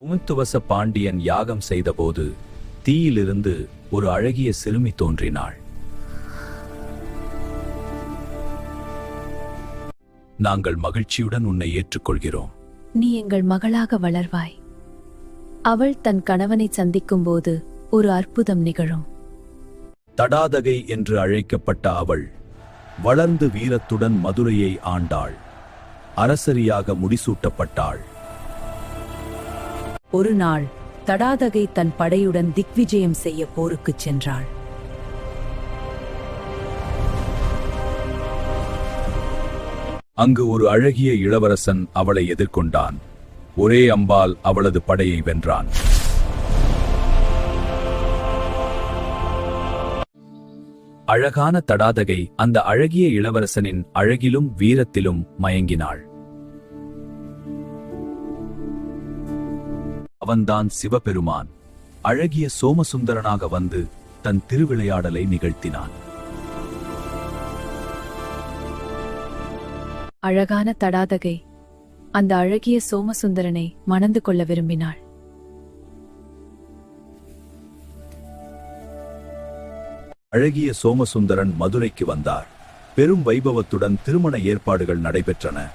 உமுத்துவச பாண்டியன் யாகம் செய்தபோது தீயிலிருந்து ஒரு அழகிய சிறுமி தோன்றினாள். நாங்கள் மகிழ்ச்சியுடன் உன்னை ஏற்றுக்கொள்கிறோம். நீ எங்கள் மகளாக வளர்வாய். அவள் தன் கணவனை சந்திக்கும் போது ஒரு அற்புதம் நிகழும். தடாதகை என்று அழைக்கப்பட்ட அவள் வளர்ந்து வீரத்துடன் மதுரையை ஆண்டாள். அரசரியாக முடிசூட்டப்பட்டாள். ஒரு நாள் தடாதகை தன் படையுடன் திக்விஜயம் செய்ய போருக்குச் சென்றாள். அங்கு ஒரு அழகிய இளவரசன் அவளை எதிர்கொண்டான். ஒரே அம்பால் அவளது படையை வென்றான். அழகான தடாதகை அந்த அழகிய இளவரசனின் அழகிலும் வீரத்திலும் மயங்கினாள். அவன்தான் சிவபெருமான். அழகிய சோமசுந்தரனாக வந்து தன் திருவிளையாடலை நிகழ்த்தினான். அழகான தடாதகை அந்த அழகிய சோமசுந்தரனை மணந்து கொள்ள விரும்பினாள். அழகிய சோமசுந்தரன் மதுரைக்கு வந்தார். பெரும் வைபவத்துடன் திருமண ஏற்பாடுகள் நடைபெற்றன.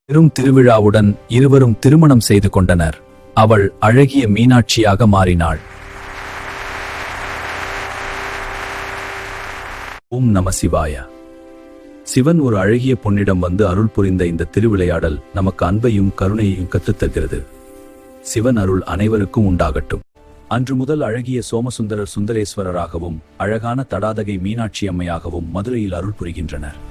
பெரும் திருவிழாவுடன் இருவரும் திருமணம் செய்து கொண்டனர். அவள் அழகிய மீனாட்சியாக மாறினாள். ஓம் நம சிவாய. சிவன் ஒரு அழகிய பொன்னிடம் வந்து அருள் புரிந்த இந்த திருவிளையாடல் நமக்கு அன்பையும் கருணையையும் கற்றுத்தருகிறது. சிவன் அருள் அனைவருக்கும் உண்டாகட்டும். அன்று முதல் அழகிய சோமசுந்தரர் சுந்தரேஸ்வரராகவும் அழகான தடாதகை மீனாட்சி அம்மையாகவும் மதுரையில் அருள் புரிகின்றனர்.